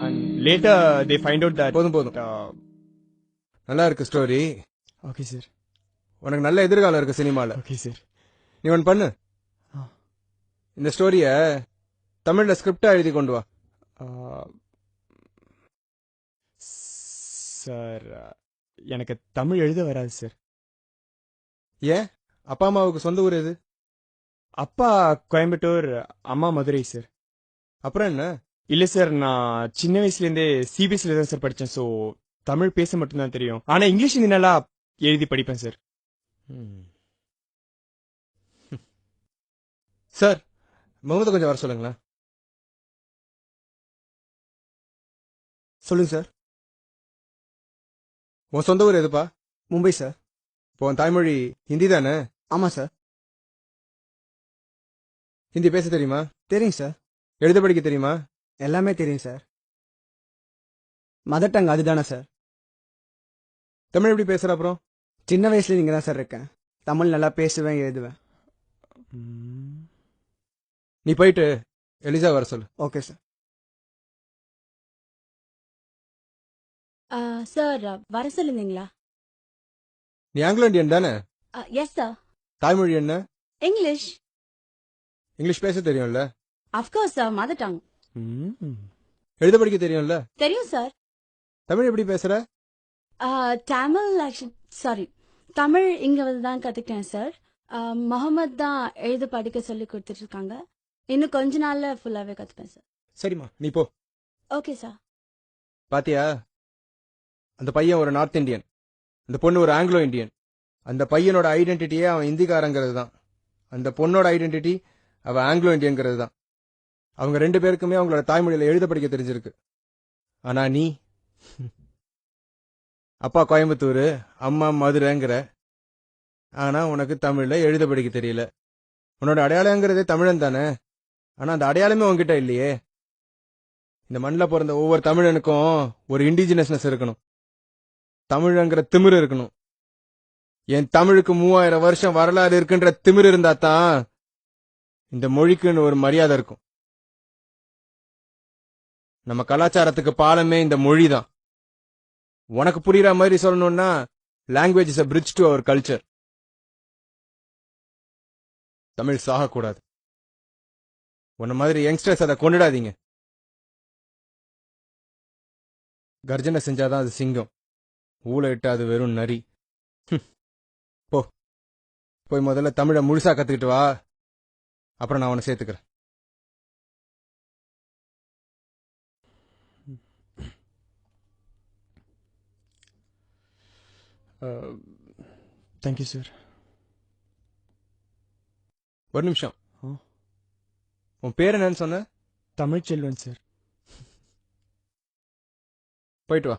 and later they find out that போதும் போதும் நல்லா இருக்கு ஸ்டோரி. okay sir, உனக்கு நல்ல எதிர்காலம் இருக்கு சினிமால. okay sir. நீ ஒன்று பண்ணு, இந்த ஸ்டோரிய தமிழ்ல ஸ்கிரிப்டா எழுதி கொண்டு வா. சார் எனக்கு தமிழ் எழுத வராது சார். ஏன்? அப்பா அம்மாவுக்கு சொந்த ஊர் எது? அப்பா கோயம்புத்தூர், அம்மா மதுரை சார். அப்புறம் என்ன? இல்ல சார், நான் சின்ன வயசுலேருந்தே சிபிஎஸ்சில தான் சார் படித்தேன். ஸோ தமிழ் பேச மட்டும்தான் தெரியும். ஆனா இங்கிலீஷ் ஹிந்தி நல்லா எழுதி படிப்பேன் சார். சார், முகமது கொஞ்சம் வர சொல்லுங்களேன். சொல்லுங்க சார். உன் சொந்த ஊர் எதுப்பா? மும்பை சார். இப்போ உன் தாய்மொழி ஹிந்தி தானே? ஆமாம் சார். ஹிந்தி பேச தெரியுமா? தெரியும் சார். எழுத படிக்க தெரியுமா? எல்லாமே தெரியும் சார். மதர் டங் அதுதானே சார். தமிழ் எப்படி பேசுற? அப்புறம் சின்ன வயசுல நீங்க தான் சார் இருக்கேன். தமிழ் நல்லா பேசுவேன், எழுதுவேன். நீ போயிட்டு எலிசா வர சொல்லு. Okay sir. சார் வர சொல்லுங்களா? நீ ஆங்கிலோ இந்தியன் தானே? Yes sir. தாய்மொழி என்ன? இங்கிலீஷ். இங்கிலீஷ் பேச தெரியும்ல? Of course sir, mother tongue. எழுத படிக்க தெரியும்ல? தெரியும் சார். தமிழ் எப்படி பேசுற? தமிழ் சாரி, தமிழ் இங்க வந்து தான் கத்துக்கிட்டேன் சார். முகமது தான் எழுத படிக்க சொல்லி கொடுத்துட்டு இருக்காங்க. இன்னும் கொஞ்ச நாள்ல ஃபுல்லாவே கத்துப்பேன் சார். சரிம்மா, நீ போ. Okay sir. பாத்தியா, அந்த பையன் ஒரு நார்த் இந்தியன், அந்த பொண்ணு ஒரு ஆங்கிலோ இந்தியன். அந்த பையனோட ஐடென்டிட்டியே அவன் இந்திக்காரங்கிறது தான். அந்த பொண்ணோட ஐடென்டிட்டி அவ ஆங்கிலோ இந்தியன்கிறது தான். அவங்க ரெண்டு பேருக்குமே அவங்களோட தாய்மொழியில எழுத படிக்க தெரிஞ்சிருக்கு. ஆனா நீ அப்பா கோயம்புத்தூர், அம்மா மதுரைங்கிற, ஆனா உனக்கு தமிழ்ல எழுத படிக்க தெரியல. உன்னோட அடையாளங்கிறதே தமிழன் தானே. ஆனா அந்த அடையாளமே உன்கிட்ட இல்லையே. இந்த மண்ணில் பிறந்த ஒவ்வொரு தமிழனுக்கும் ஒரு இண்டிஜினஸ்னஸ் இருக்கணும், தமிழங்கிற திமிரு இருக்கணும். என் தமிழுக்கு 3000 வருஷம் வரலாறு இருக்குன்ற திமிரு இருந்தா தான் இந்த மொழிக்குன்னு ஒரு மரியாதை இருக்கும். நம்ம கலாச்சாரத்துக்கு பாலமே இந்த மொழி தான். உனக்கு புரியுற மாதிரி சொல்லணும்னா, language is a bridge to our culture. Tamil சாகக்கூடாது. உன்ன மாதிரி யங்ஸ்டர்ஸ் அதை கொண்டுடாதீங்க. கர்ஜனை செஞ்சாதான் அது சிங்கம், ஊழ இட்டு அது வெறும் நரி. போ, போய் முதல்ல தமிழை முழுசா கத்துக்கிட்டு வா, அப்புறம் நான் உன்னை சேர்த்துக்கிறேன். Thank you sir. ஒரு நிமிஷம், உன் பேர் என்னன்னு சொன்ன? தமிழ்ச்செல்வன் சார். போயிட்டு வா.